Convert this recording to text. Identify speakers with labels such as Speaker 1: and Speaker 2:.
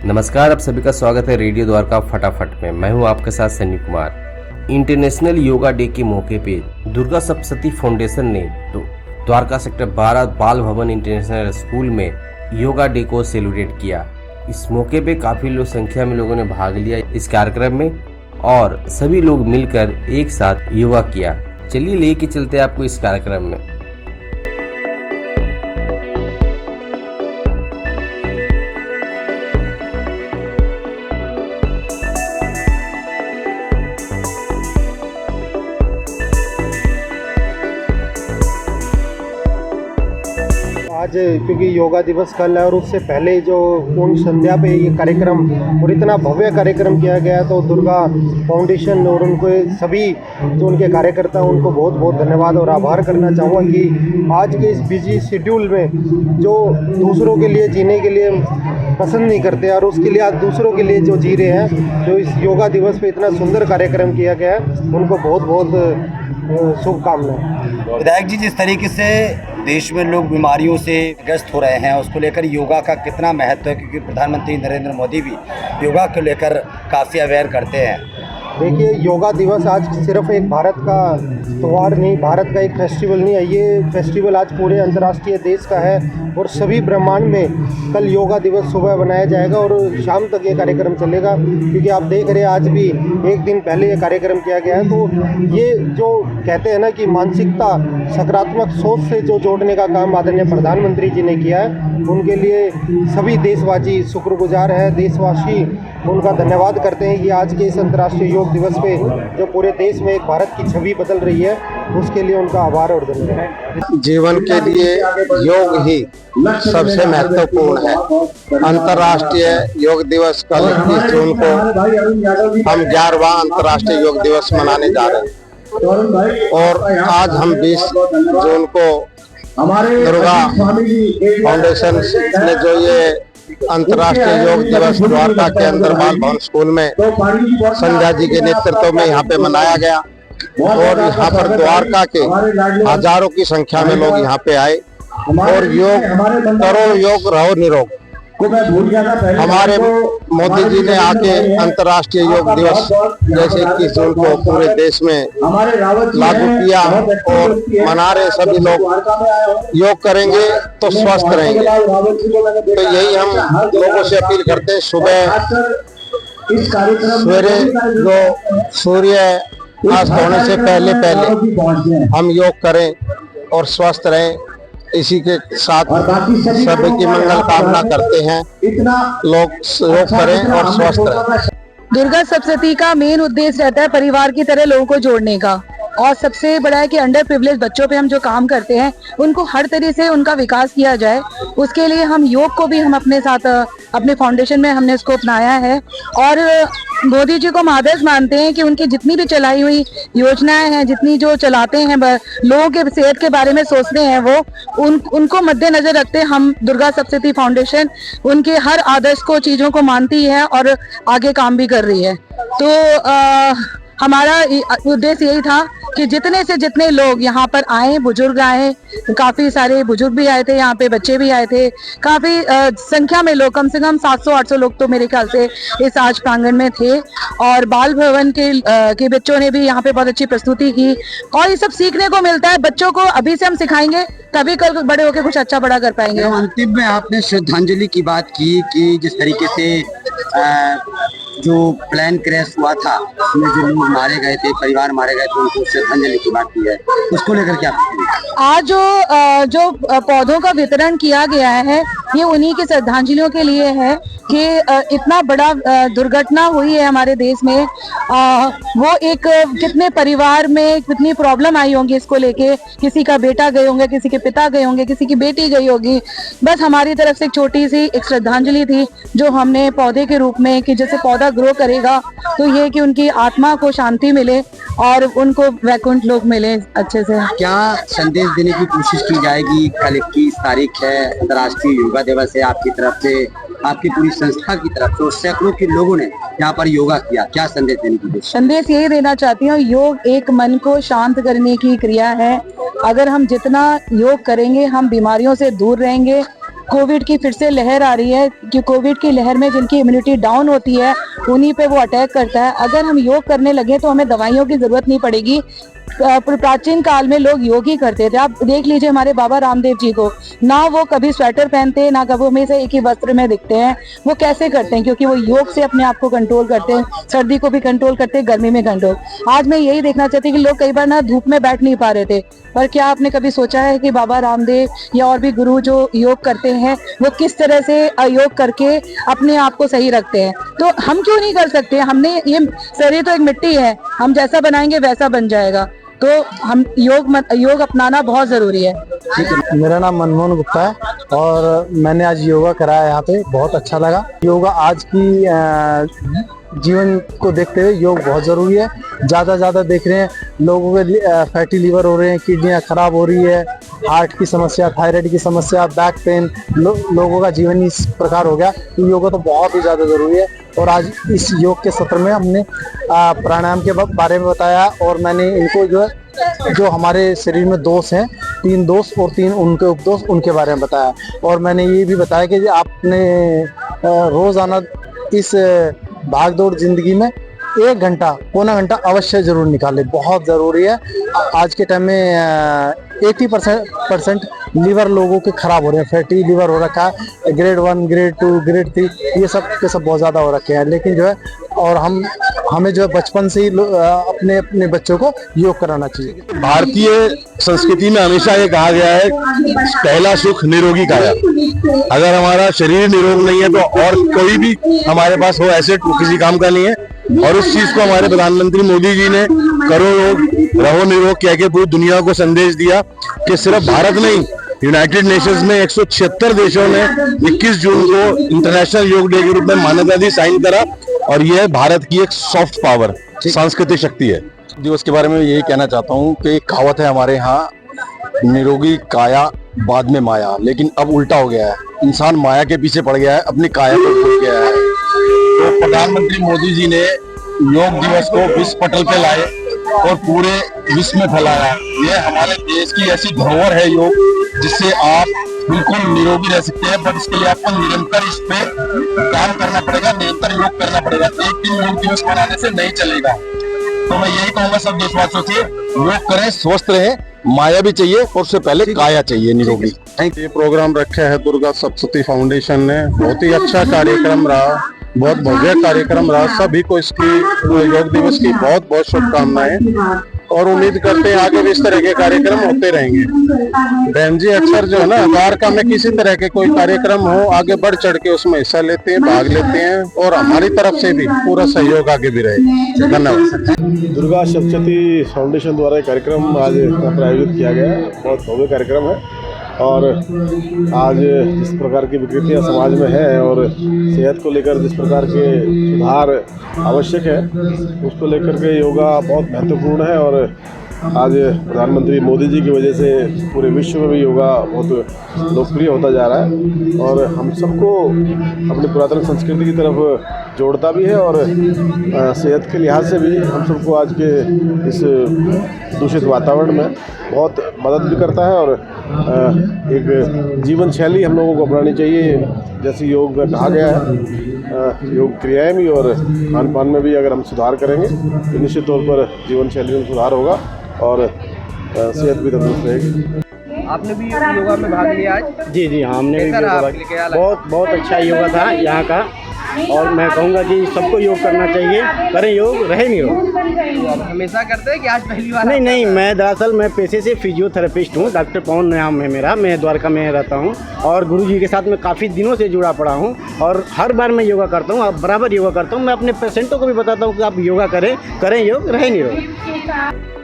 Speaker 1: नमस्कार, आप सभी का स्वागत है रेडियो द्वारका फटाफट में। मैं हूं आपके साथ Sunny Kumar. International yoga day के मौके पे दुर्गा सप्तशती फाउंडेशन ने द्वारका सेक्टर 12 बाल भवन इंटरनेशनल स्कूल में योगा डे को सेलिब्रेट किया। इस मौके पे काफी संख्या में लोगों ने भाग लिया इस कार्यक्रम में और सभी लोग मिलकर एक साथ योगा किया। चलिए लेके चलते हैं आपको इस कार्यक्रम में।
Speaker 2: आज क्योंकि योगा दिवस कल है और उससे पहले जो पूर्ण संध्या पे ये कार्यक्रम और इतना भव्य कार्यक्रम किया गया, तो दुर्गा फाउंडेशन और उनको सभी जो उनके कार्यकर्ता हैं उनको बहुत बहुत धन्यवाद और आभार करना चाहूँगा कि आज के इस बिजी शेड्यूल में जो दूसरों के लिए जीने के लिए पसंद नहीं करते और उसके लिए आज दूसरों के लिए जो जी रहे हैं, जो इस योगा दिवस पे इतना सुंदर कार्यक्रम किया गया है, उनको बहुत बहुत शुभकामनाएं।
Speaker 3: विधायक जी, जिस तरीके से देश में लोग बीमारियों से ग्रस्त हो रहे हैं, उसको लेकर योगा का कितना महत्व है, क्योंकि प्रधानमंत्री नरेंद्र मोदी भी योगा को लेकर काफ़ी अवेयर करते हैं।
Speaker 2: देखिए, योगा दिवस आज सिर्फ एक भारत का त्यौहार नहीं, भारत का एक फेस्टिवल नहीं है, ये फेस्टिवल आज पूरे अंतर्राष्ट्रीय देश का है और सभी ब्रह्मांड में कल योगा दिवस सुबह बनाया जाएगा और शाम तक ये कार्यक्रम चलेगा। क्योंकि आप देख रहे हैं आज भी एक दिन पहले ये कार्यक्रम किया गया है। तो ये जो कहते हैं ना कि मानसिकता सकारात्मक सोच से जो जोड़ने का काम आदरणीय प्रधानमंत्री जी ने किया है, उनके लिए सभी देशवासी शुक्रगुजार है। देशवासी उनका धन्यवाद करते हैं कि आज के इस अंतर्राष्ट्रीय योग दिवस पे जो पूरे देश में एक भारत की छवि बदल रही है, उसके लिए उनका आभार और धन्यवाद।
Speaker 4: जीवन के लिए योग ही सबसे महत्वपूर्ण है। अंतर्राष्ट्रीय योग दिवस कल 21 जून को हम 11वां अंतर्राष्ट्रीय योग दिवस मनाने जा रहे हैं और आज हम 20 जून को दुर्गा फाउंडेशन ने जो ये अंतर्राष्ट्रीय योग दिवस द्वारका के अंदर बाल भवन स्कूल में संध्या जी के नेतृत्व में यहाँ पे मनाया गया और यहाँ पर द्वारका के हजारों की संख्या में लोग यहाँ पे आए और योग करो, योग रहो निरोग। हमारे मोदी जी ने आके अंतर्राष्ट्रीय योग दिवस जैसे 21 जून को पूरे देश में लागू किया और मना रहे। सभी लोग योग करेंगे तो स्वस्थ रहेंगे। तो यही हम लोगों से अपील करते हैं, सुबह सवेरे जो सूर्य अस्त होने से पहले हम योग करें और स्वस्थ रहें। इसी के साथ सभी की मंगल कामना करते हैं। लोग योग करें और स्वस्थ रहें।
Speaker 5: दुर्गा सप्तशती का मेन उद्देश्य रहता है परिवार की तरह लोगों को जोड़ने का, और सबसे बड़ा है कि अंडर प्रिविलेज बच्चों पे हम जो काम करते हैं उनको हर तरह से उनका विकास किया जाए। उसके लिए हम योग को भी हम अपने साथ अपने फाउंडेशन में हमने इसको अपनाया है और मोदी जी को हम आदर्श मानते हैं कि उनकी जितनी भी चलाई हुई योजनाएं हैं, जितनी जो चलाते हैं, लोगों के सेहत के बारे में सोचते हैं, वो उनको मद्देनजर रखते हैं हम दुर्गा सप्तशती फाउंडेशन उनके हर आदर्श को, चीजों को मानती है और आगे काम भी कर रही है। तो हमारा उद्देश्य यही था कि जितने से जितने लोग यहाँ पर आए, बुजुर्ग आए, काफी सारे बुजुर्ग भी आए थे, यहाँ पे बच्चे भी आए थे, काफी संख्या में लोग, कम से कम 700-800 लोग तो मेरे ख्याल से इस आज प्रांगण में थे और बाल भवन के बच्चों ने भी यहाँ पे बहुत अच्छी प्रस्तुति की और ये सब सीखने को मिलता है। बच्चों को अभी से हम सिखाएंगे तभी कल बड़े होकर कुछ अच्छा बड़ा कर पाएंगे।
Speaker 3: अंतिम में आपने श्रद्धांजलि की बात की कि जिस तरीके से जो प्लेन क्रैश हुआ था उसमें जो लोग मारे गए थे, परिवार मारे गए थे, उनको श्रद्धांजलि की बात की है, उसको लेकर क्या?
Speaker 5: आज जो पौधों का वितरण किया गया है ये उन्हीं की श्रद्धांजलियों के लिए है कि इतना बड़ा दुर्घटना हुई है हमारे देश में। वो एक कितने परिवार में कितनी प्रॉब्लम आई होंगी इसको लेके, किसी का बेटा गए होंगे, किसी के पिता गए होंगे, किसी की बेटी गई होगी। बस हमारी तरफ से एक छोटी सी एक श्रद्धांजलि थी जो हमने पौधे के रूप में, कि जैसे पौधा ग्रो करेगा तो ये कि उनकी आत्मा को शांति मिले और उनको वैकुंठ लोक मिले अच्छे से।
Speaker 3: क्या संदेश देने की कोशिश की जाएगी? कल 21 तारीख है, अंतर्राष्ट्रीय योगा दिवस है, आपकी तरफ से, आपकी पूरी संस्था की तरफ से, और सैकड़ों के लोगों ने यहाँ पर योगा किया, क्या संदेश देने की कोशिश?
Speaker 5: संदेश यही देना चाहती हूँ, योग एक मन को शांत करने की क्रिया है। अगर हम जितना योग करेंगे हम बीमारियों से दूर रहेंगे, कोविड की फिर से लहर आ रही है कि कोविड की लहर में जिनकी इम्यूनिटी डाउन होती है उन्हीं पे वो अटैक करता है। अगर हम योग करने लगे तो हमें दवाइयों की जरूरत नहीं पड़ेगी। प्राचीन काल में लोग योग ही करते थे। आप देख लीजिए हमारे बाबा रामदेव जी को, ना वो कभी स्वेटर पहनते, ना कभी हमेशा एक ही वस्त्र में दिखते हैं। वो कैसे करते हैं? क्योंकि वो योग से अपने आप को कंट्रोल करते हैं, सर्दी को भी कंट्रोल करते हैं, गर्मी में कंट्रोल। आज मैं यही देखना चाहती हूँ कि लोग कई बार ना धूप में बैठ नहीं पा रहे थे, पर क्या आपने कभी सोचा है कि बाबा रामदेव या और भी गुरु जो योग करते हैं वो किस तरह से योग करके अपने आप को सही रखते हैं? तो हम क्यों नहीं कर सकते? हमने ये शरीर तो एक मिट्टी है, हम जैसा बनाएंगे वैसा बन जाएगा। तो हम योग अपनाना बहुत जरूरी है।
Speaker 6: मेरा नाम मनमोहन गुप्ता है और मैंने आज योगा कराया यहाँ पे, बहुत अच्छा लगा। योगा आज की जीवन को देखते हुए योग बहुत ज़रूरी है। ज़्यादा देख रहे हैं लोगों के फैटी लीवर हो रहे हैं, किडनियाँ खराब हो रही है, हार्ट की समस्या, थायराइड की समस्या, बैक पेन, लोगों का जीवन इस प्रकार हो गया। तो योगा तो बहुत ही ज़्यादा ज़रूरी है। और आज इस योग के सत्र में हमने प्राणायाम के बारे में बताया और मैंने इनको जो हमारे शरीर में दोष हैं, 3 दोष और 3 उनके उपदोष, उनके बारे में बताया। और मैंने ये भी बताया कि आपने रोज़ाना इस भागदौड़ जिंदगी में 1 घंटा, पौना घंटा अवश्य जरूर निकालें, बहुत ज़रूरी है। आज के टाइम में 80% लीवर लोगों के खराब हो रहे हैं, फैटी लीवर हो रखा है, ग्रेड 1, ग्रेड 2, ग्रेड 3, ये सब के सब बहुत ज़्यादा हो रखे हैं। लेकिन जो है और हमें जो है बचपन से ही अपने बच्चों को योग कराना चाहिए।
Speaker 7: भारतीय संस्कृति में हमेशा ये कहा गया है, पहला सुख निरोगी काया। अगर हमारा शरीर निरोग नहीं है तो और कोई भी हमारे पास हो एसेट किसी काम का नहीं है। और उस चीज को हमारे प्रधानमंत्री मोदी जी ने करो योग रहो निरोग कह के पूरी दुनिया को संदेश दिया कि सिर्फ भारत नहीं, यूनाइटेड नेशंस में 176 देशों ने 21 जून को इंटरनेशनल योग डे के रूप में मान्यता दी, साइन करा। और यह भारत की एक सॉफ्ट पावर, सांस्कृतिक शक्ति है।
Speaker 8: दिवस के बारे में यही कहना चाहता हूँ कि एक कहावत है हमारे यहाँ, निरोगी काया बाद में माया, लेकिन अब उल्टा हो गया है। इंसान माया के पीछे पड़ गया है, अपनी काया को भूल गया है। तो प्रधानमंत्री मोदी जी ने योग दिवस को विश्व पटल पे लाए और पूरे विश्व में फैलाया। ये हमारे देश की ऐसी धरोहर है योग, जिससे आप बिल्कुल निरोगी रह सकते हैं। बट इसके लिए आपको निरंतर इस पे काम करना पड़ेगा, निरंतर योग करना पड़ेगा। एक दिन योग दिवस मनाने से नहीं चलेगा। तो मैं यही कहूंगा सब देशवासियों से, योग करें, स्वस्थ रहें, माया भी चाहिए और उससे पहले काया चाहिए निरोगी।
Speaker 4: ये प्रोग्राम रखा है दुर्गा सप्तशती फाउंडेशन ने, बहुत ही अच्छा कार्यक्रम रहा, बहुत भव्य कार्यक्रम रहा। सभी को इसकी योग दिवस की बहुत बहुत शुभकामनाएं और उम्मीद करते हैं आगे भी इस तरह के कार्यक्रम होते रहेंगे। बहन जी अक्सर जो है ना, द्वारका में किसी तरह के कोई कार्यक्रम हो, आगे बढ़ चढ़ के उसमें हिस्सा लेते हैं, भाग लेते हैं और हमारी तरफ से भी पूरा सहयोग आगे भी रहे। धन्यवाद।
Speaker 9: दुर्गा सप्तशती फाउंडेशन द्वारा कार्यक्रम आज यहाँ पर आयोजित किया गया है। बहुत भव्य कार्यक्रम है और आज जिस प्रकार की विकृतियाँ समाज में है और सेहत को लेकर जिस प्रकार के सुधार आवश्यक है, उसको लेकर के योगा बहुत महत्वपूर्ण है। और आज प्रधानमंत्री मोदी जी की वजह से पूरे विश्व में भी योगा बहुत लोकप्रिय होता जा रहा है और हम सबको अपनी पुरातन संस्कृति की तरफ जोड़ता भी है और सेहत के लिहाज से भी हम सबको आज के इस दूषित वातावरण में बहुत मदद भी करता है। और एक जीवन शैली हम लोगों को अपनानी चाहिए, जैसे योग में कहा गया है। योग क्रियाएं भी और खान पान में भी अगर हम सुधार करेंगे तो निश्चित तौर पर जीवन शैली में सुधार होगा और सेहत भी तंदुरुस्त रहेगी।
Speaker 10: आपने भी योगा में भाग लिया आज?
Speaker 11: जी हाँ, हमने भी बहुत अच्छा योगा था यहाँ का और मैं कहूँगा कि सबको योग करना चाहिए। करें योग, रहे निरोग।
Speaker 10: तो आप हमेशा करते हैं कि आज पहली बार?
Speaker 11: नहीं, मैं दरअसल मैं पेशे से फिजियोथेरेपिस्ट हूँ। डॉक्टर पवन नाम है मेरा। मैं द्वारका में रहता हूँ और गुरुजी के साथ मैं काफ़ी दिनों से जुड़ा पड़ा हूँ और हर बार मैं योगा करता हूँ, अब बराबर योगा करता हूँ। मैं अपने पेशेंटों को भी बताता हूँ कि आप योगा करें योग, रहे निरोग।